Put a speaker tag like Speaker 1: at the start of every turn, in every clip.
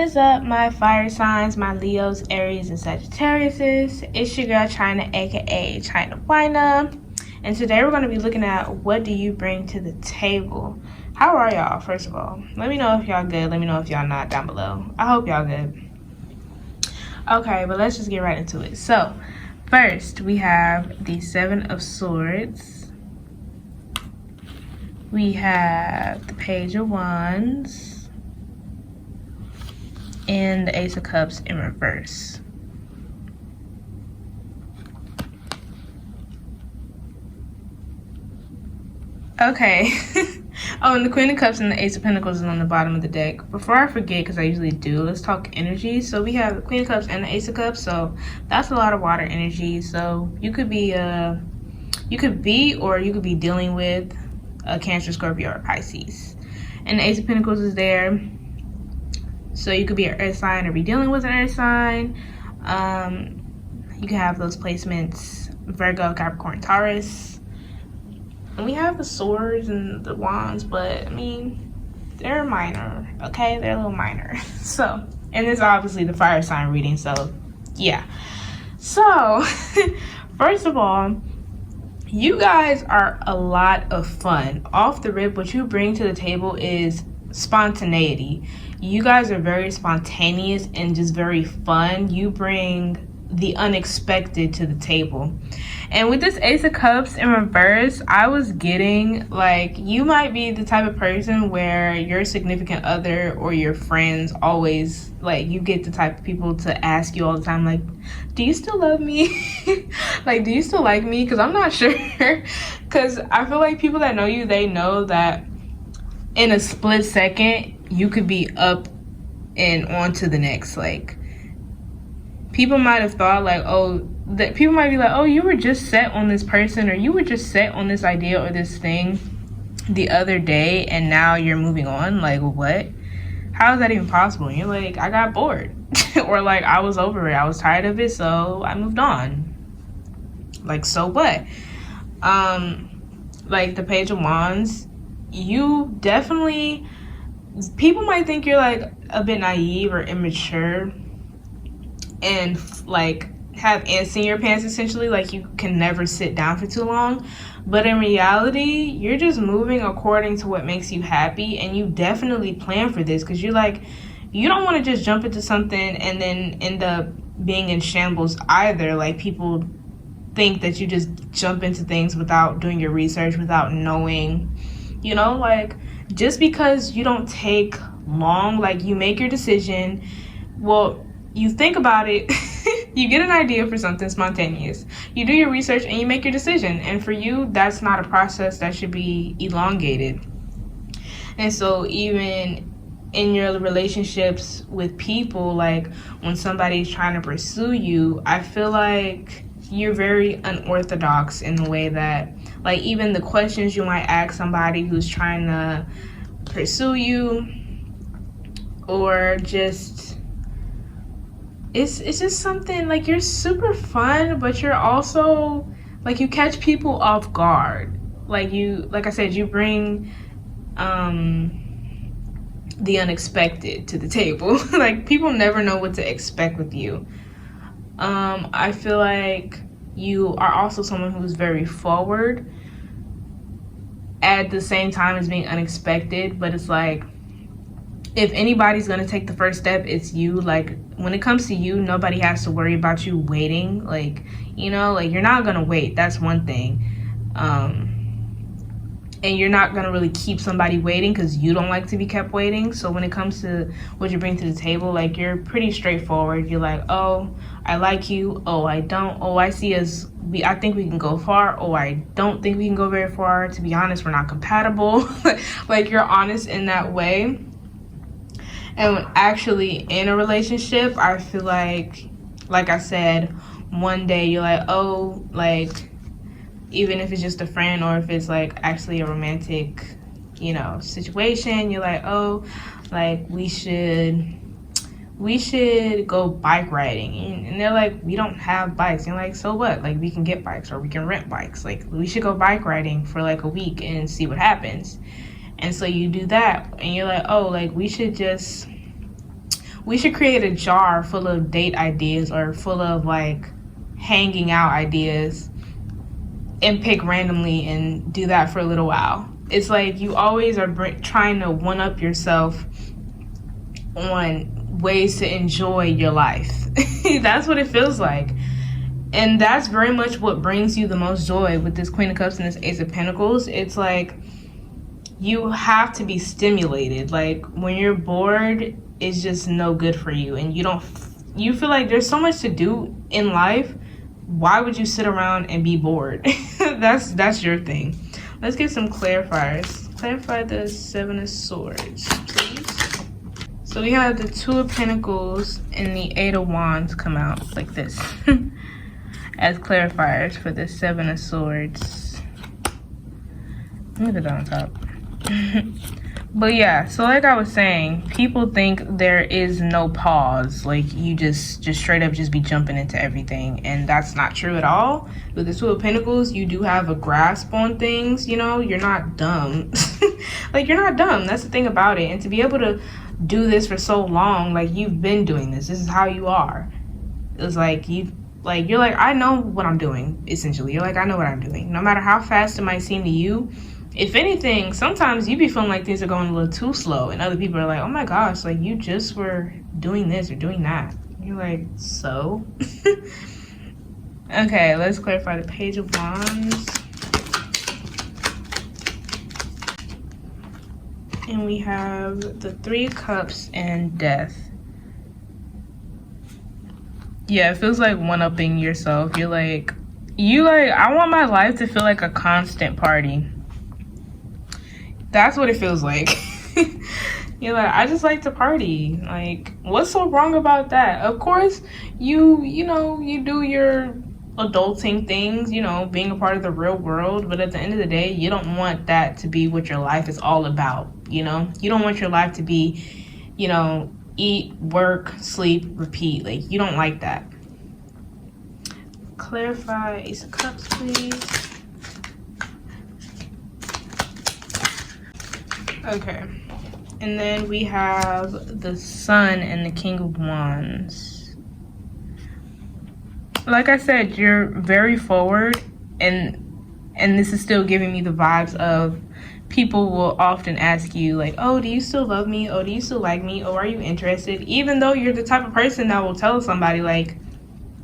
Speaker 1: is up, my fire signs, my Leos, Aries, and Sagittariuses? It's your girl China, aka China Wina, and today we're going to be looking at what do you bring to the table. How are y'all? First of all, let me know if y'all good. Let me know if y'all not down below. I hope y'all good. Okay, but let's just get right into it. So first we have the Seven of Swords. We have the Page of Wands and the Ace of Cups in reverse. Okay. Oh, and the Queen of Cups and the Ace of Pentacles is on the bottom of the deck. Before I forget, because I usually do, let's talk energy. So we have the Queen of Cups and the Ace of Cups. So that's a lot of water energy. So you could be or you could be dealing with a Cancer, Scorpio, or Pisces. And the Ace of Pentacles is there. So you could be an earth sign or be dealing with an earth sign. You can have those placements: Virgo, Capricorn, Taurus. And we have the swords and the wands, but I mean, they're minor, okay? They're a little minor. So, and it's obviously the fire sign reading, so yeah. So, first of all, you guys are a lot of fun. Off the rip, what you bring to the table is spontaneity. You guys are very spontaneous and just very fun. You bring the unexpected to the table. And with this Ace of Cups in reverse, I was getting like, you might be the type of person where your significant other or your friends always, like, you get the type of people to ask you all the time, like, do you still love me? Like, do you still like me? Because I'm not sure. Because I feel like people that know you, they know that in a split second you could be up and on to the next. Like, people might have thought like, oh, that people might be like, oh, you were just set on this person, or you were just set on this idea or this thing the other day, and now you're moving on. Like, what? How is that even possible? And you're like, I got bored. Or like, I was over it, I was tired of it, so I moved on. Like, so what? Like the Page of Wands, you definitely, people might think you're like a bit naive or immature and like have ants in your pants, essentially, like you can never sit down for too long. But in reality, you're just moving according to what makes you happy, and you definitely plan for this, because you're like, you don't want to just jump into something and then end up being in shambles either. Like, people think that you just jump into things without doing your research, without knowing, you know, like, just because you don't take long, like, you make your decision, well, you think about it, you get an idea for something spontaneous, you do your research, and you make your decision. And for you, that's not a process that should be elongated. And so even in your relationships with people, like when somebody's trying to pursue you, I feel like you're very unorthodox in the way that, like, even the questions you might ask somebody who's trying to pursue you, or just, it's just something like, you're super fun, but you're also like, you catch people off guard. Like, you, like I said, you bring the unexpected to the table. Like, people never know what to expect with you. I feel like you are also someone who's very forward at the same time as being unexpected, but it's like, if anybody's going to take the first step, it's you. Like, when it comes to you, nobody has to worry about you waiting. Like, you know, like, you're not going to wait. That's one thing. And you're not going to really keep somebody waiting, because you don't like to be kept waiting. So when it comes to what you bring to the table, like, you're pretty straightforward. You're like, oh, I like you. Oh, I don't. Oh, I see us. I think we can go far. Oh, I don't think we can go very far. To be honest, we're not compatible. Like, you're honest in that way. And when actually in a relationship, I feel like I said, one day you're like, oh, like, even if it's just a friend, or if it's like actually a romantic, you know, situation, you're like, oh, like, we should go bike riding. And they're like, we don't have bikes. And you're like, so what? Like, we can get bikes, or we can rent bikes. Like, we should go bike riding for like a week and see what happens. And so you do that, and you're like, oh, like, we should just we should create a jar full of date ideas or full of like hanging out ideas and pick randomly and do that for a little while. It's like you always are trying to one-up yourself on ways to enjoy your life. That's what it feels like. And that's very much what brings you the most joy with this Queen of Cups and this Ace of Pentacles. It's like you have to be stimulated. Like when you're bored, it's just no good for you. And you feel like there's so much to do in life. Why would you sit around and be bored? That's your thing. Let's get some clarifiers. Clarify the Seven of Swords, please. So we have the Two of Pentacles and the Eight of Wands come out like this as clarifiers for the Seven of Swords. Let me put that on top. But yeah, so like I was saying, people think there is no pause, like you just straight up just be jumping into everything, and that's not true at all. With the Two of Pentacles, you do have a grasp on things, you know, you're not dumb. Like you're not dumb, that's the thing about it. And to be able to do this for so long, like you've been doing this is how you are. It's like you're like, I know what I'm doing, essentially. You're like, I know what I'm doing. No matter how fast it might seem to you, if anything, sometimes you be feeling like things are going a little too slow, and other people are like, oh my gosh, like you just were doing this or doing that. You're like, so? Okay, let's clarify the Page of Wands. And we have the Three of Cups and Death. Yeah, it feels like one-upping yourself. You're like, I want my life to feel like a constant party. That's what it feels like. You're like, I just like to party. Like, what's so wrong about that? Of course, you do your adulting things, you know, being a part of the real world. But at the end of the day, you don't want that to be what your life is all about, you know? You don't want your life to be, you know, eat, work, sleep, repeat. Like, you don't like that. Clarify Ace of Cups, please. Okay, and then we have the Sun and the King of Wands. Like I said, you're very forward, and this is still giving me the vibes of people will often ask you like, oh, do you still love me? Oh, do you still like me? Oh, are you interested? Even though you're the type of person that will tell somebody like,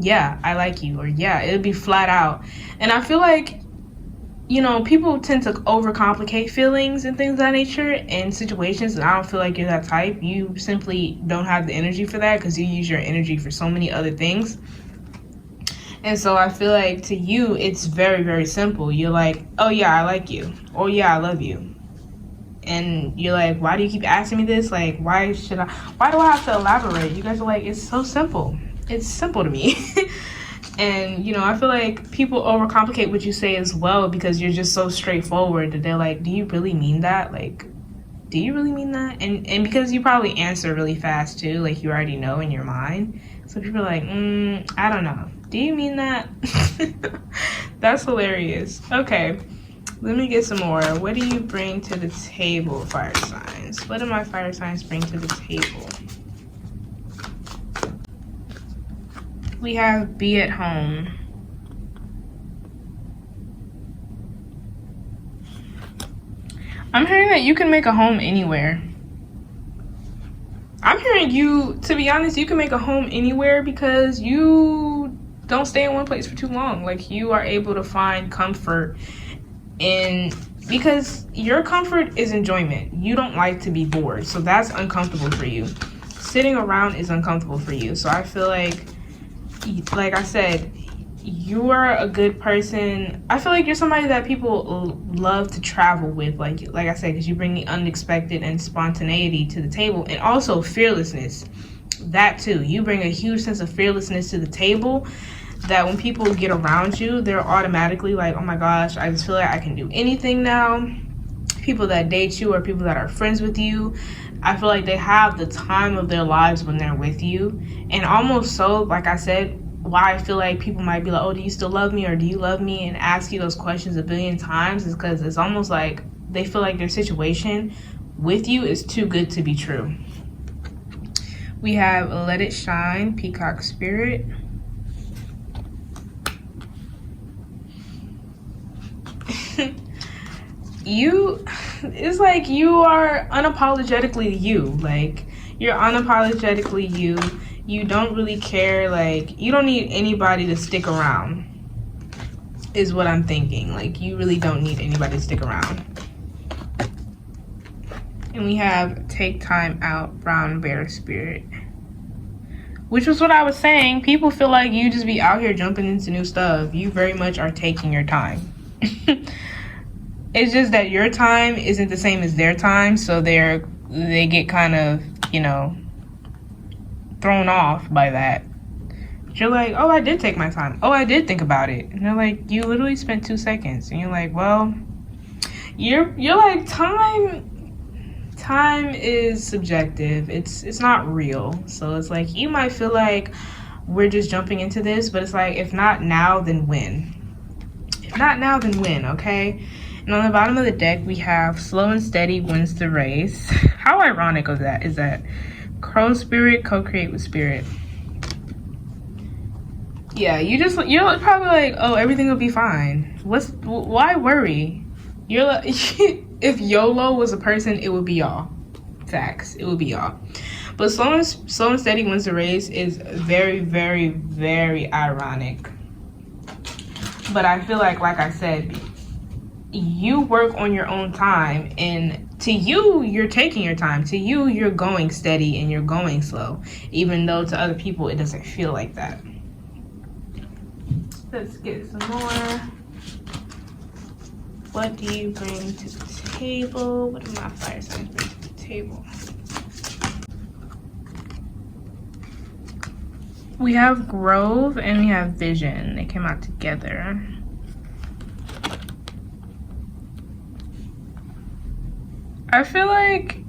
Speaker 1: yeah, I like you, or yeah, it'll be flat out. And I feel like, you know, people tend to overcomplicate feelings and things of that nature in situations, and I don't feel like you're that type. You simply don't have the energy for that because you use your energy for so many other things. And so I feel like to you, it's very, very simple. You're like, oh yeah, I like you. Or yeah, I love you. And you're like, why do you keep asking me this? Like, why do I have to elaborate? You guys are like, it's so simple. It's simple to me. And, you know, I feel like people overcomplicate what you say as well because you're just so straightforward that they're like, do you really mean that? Like, do you really mean that? And because you probably answer really fast too, like you already know in your mind. So people are like, I don't know. Do you mean that? That's hilarious. Okay, let me get some more. What do you bring to the table, fire signs? What do my fire signs bring to the table? We have be at home. I'm hearing that you can make a home anywhere. I'm hearing you, to be honest, you can make a home anywhere because you don't stay in one place for too long. Like, you are able to find comfort because your comfort is enjoyment. You don't like to be bored, so that's uncomfortable for you. Sitting around is uncomfortable for you. So I feel like I said, you are a good person. I feel like you're somebody that people love to travel with, like I said, because you bring the unexpected and spontaneity to the table, and also fearlessness. That too, you bring a huge sense of fearlessness to the table that when people get around you, they're automatically like, oh my gosh, I just feel like I can do anything now. People that date you or people that are friends with you, I feel like they have the time of their lives when they're with you. And almost so, like I said, why I feel like people might be like, oh, do you still love me, or do you love me, and ask you those questions a billion times, is because it's almost like they feel like their situation with you is too good to be true. We have Let It Shine, Peacock Spirit. It's like you are unapologetically you. Like, you're unapologetically you. You don't really care. Like, you don't need anybody to stick around, is what I'm thinking. Like, you really don't need anybody to stick around. And we have Take Time Out, Brown Bear Spirit. Which was what I was saying. People feel like you just be out here jumping into new stuff. You very much are taking your time. It's just that your time isn't the same as their time, so they get kind of, you know, thrown off by that. You're like, oh, I did take my time. Oh, I did think about it. And they're like, you literally spent 2 seconds. And you're like, well, you're like, time is subjective. It's not real. So it's like, you might feel like we're just jumping into this, but it's like, if not now, then when? If not now, then when, okay? And on the bottom of the deck, we have Slow and Steady Wins the Race. How ironic is that? Crow Spirit, co-create with Spirit. Yeah, you're probably like, oh, everything will be fine. Why worry? You're like, if YOLO was a person, it would be y'all. Facts, it would be y'all. But slow and steady wins the race is very, very, very ironic. But I feel like I said, you work on your own time, and to you, you're taking your time. To you, you're going steady and you're going slow, even though to other people, it doesn't feel like that. Let's get some more. What do you bring to the table? What do my fire signs bring to the table? We have Grove and we have Vision. They came out together. I feel like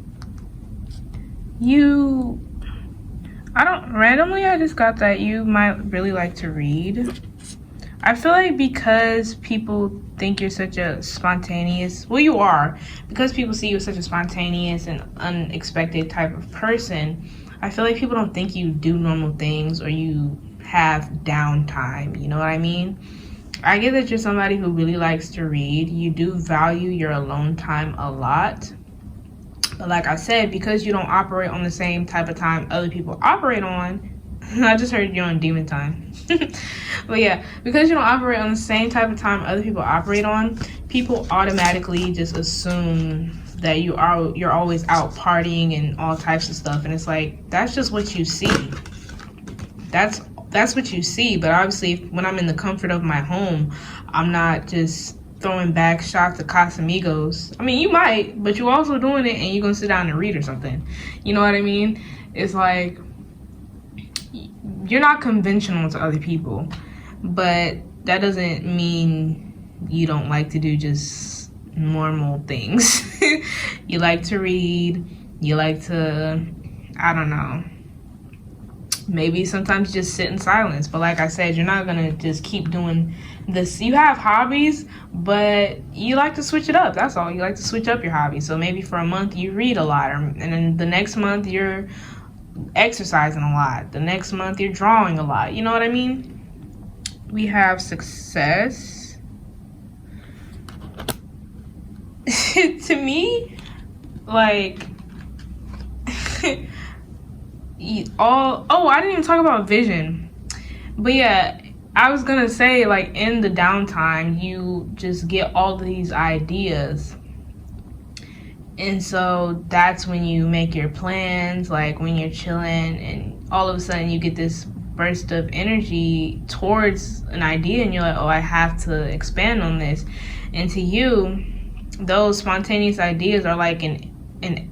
Speaker 1: I just got that you might really like to read. I feel like because people think you're such a spontaneous, well, you are, because people see you as such a spontaneous and unexpected type of person, I feel like people don't think you do normal things or you have downtime, you know what I mean? I get that you're somebody who really likes to read. You do value your alone time a lot. But like I said, because you don't operate on the same type of time other people operate on, I just heard you're on demon time. But yeah, because you don't operate on the same type of time other people operate on, people automatically just assume that you're always out partying and all types of stuff. And it's like, that's just what you see. That's what you see. But obviously, when I'm in the comfort of my home, I'm not just throwing back shots of Casamigos. I mean, you might, but you're also doing it and you're gonna sit down and read or something. You know what I mean? It's like, you're not conventional to other people, but that doesn't mean you don't like to do just normal things. You like to read, you like to, I don't know, maybe sometimes just sit in silence. But like I said, you're not gonna just keep doing this. You have hobbies, but you like to switch it up. That's all. You like to switch up your hobbies. So maybe for a month you read a lot, and then the next month you're exercising a lot. The next month you're drawing a lot. You know what I mean? We have Success. To me, like, I didn't even talk about Vision. But yeah, I was gonna say, like, in the downtime, you just get all these ideas. And so that's when you make your plans, like when you're chilling and all of a sudden you get this burst of energy towards an idea and you're like, oh, I have to expand on this. And to you, those spontaneous ideas are like an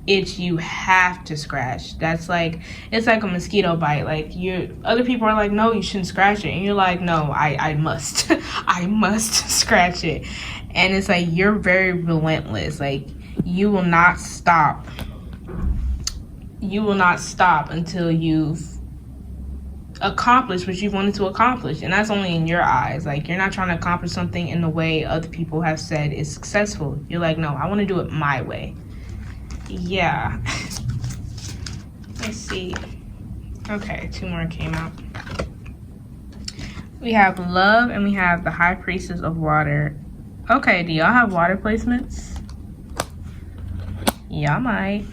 Speaker 1: itch you have to scratch. That's like, it's like a mosquito bite. Like, other people are like, no, you shouldn't scratch it. And you're like, no, I must. I must scratch it. And it's like, you're very relentless. Like, you will not stop. You will not stop until you've accomplished what you wanted to accomplish. And that's only in your eyes. Like, you're not trying to accomplish something in the way other people have said is successful. You're like, no, I want to do it my way. Yeah. Let's see. Okay, 2 more came out. We have Love and we have the High Priestess of Water. Okay, do y'all have water placements? Y'all might.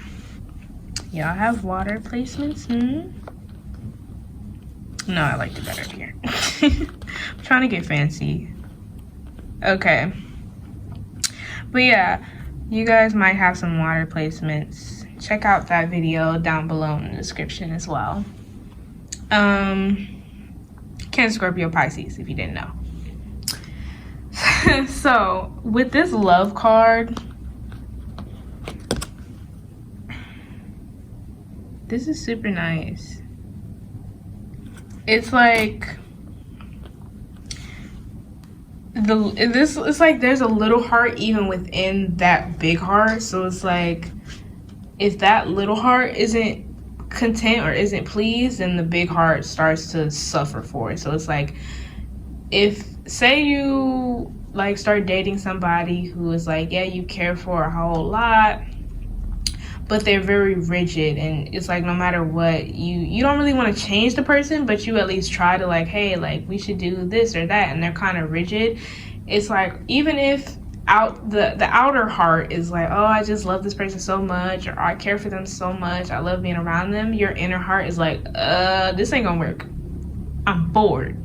Speaker 1: Y'all have water placements? No, I liked it better here. I'm trying to get fancy. Okay. But yeah, you guys might have some water placements. Check out that video down below in the description as well. Cancer, Scorpio, Pisces, if you didn't know. So, with this love card, this is super nice. It's like it's like there's a little heart even within that big heart. So it's like if that little heart isn't content or isn't pleased, then the big heart starts to suffer for it. So it's like, if say you like start dating somebody who is like, yeah, you care for a whole lot, but they're very rigid, and it's like no matter what, you don't really want to change the person, but you at least try to like, hey, like we should do this or that, and they're kind of rigid. It's like even if the outer heart is like, oh, I just love this person so much, or I care for them so much, I love being around them, your inner heart is like, this ain't gonna work, I'm bored.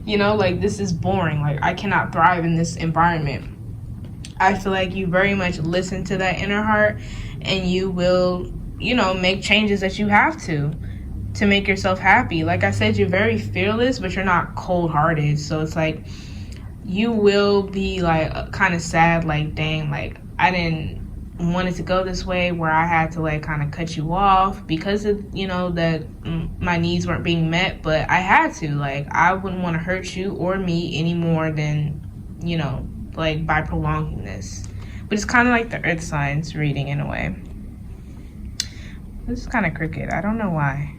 Speaker 1: You know, like this is boring, like I cannot thrive in this environment. I feel like you very much listen to that inner heart, and you will, you know, make changes that you have to make yourself happy. Like I said, you're very fearless, but you're not cold-hearted. So it's like you will be like kind of sad, like, dang, like I didn't want it to go this way, where I had to like kind of cut you off because of, you know, that my needs weren't being met, but I had to. Like I wouldn't want to hurt you or me any more than, you know, like by prolonging this. But it's kind of like the earth signs reading in a way. This is kind of crooked, I don't know why.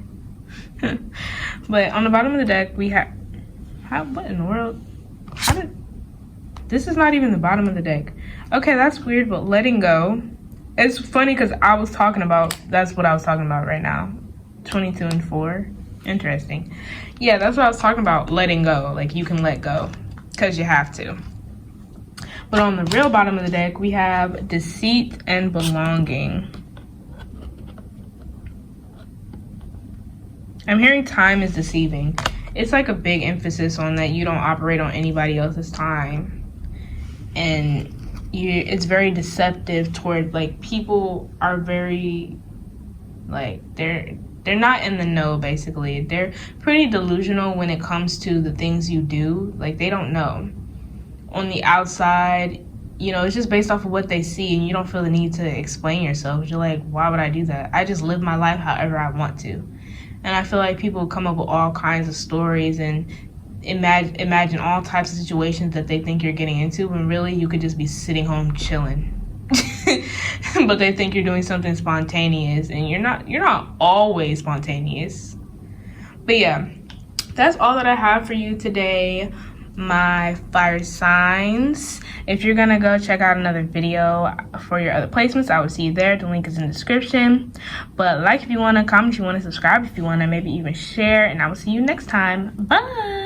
Speaker 1: But on the bottom of the deck we have, what in the world, this is not even the bottom of the deck. Okay, that's weird, but letting go. It's funny because that's what I was talking about right now. 22 and 4. Interesting. Yeah, that's what I was talking about, letting go. Like you can let go because you have to. But on the real bottom of the deck, we have Deceit and Belonging. I'm hearing time is deceiving. It's like a big emphasis on that you don't operate on anybody else's time. And it's very deceptive toward, like, people are very, like, they're not in the know, basically. They're pretty delusional when it comes to the things you do. Like, they don't know. On the outside, you know, it's just based off of what they see, and you don't feel the need to explain yourself. You're like, why would I do that? I just live my life however I want to. And I feel like people come up with all kinds of stories and imagine all types of situations that they think you're getting into, when really you could just be sitting home chilling. But they think you're doing something spontaneous, and you're not always spontaneous. But yeah, that's all that I have for you today, my fire signs. If you're gonna go check out another video for your other placements, I will see you there. The link is in the description. But like if you want to, comment if you want to, subscribe if you want to, maybe even share, and I will see you next time. Bye.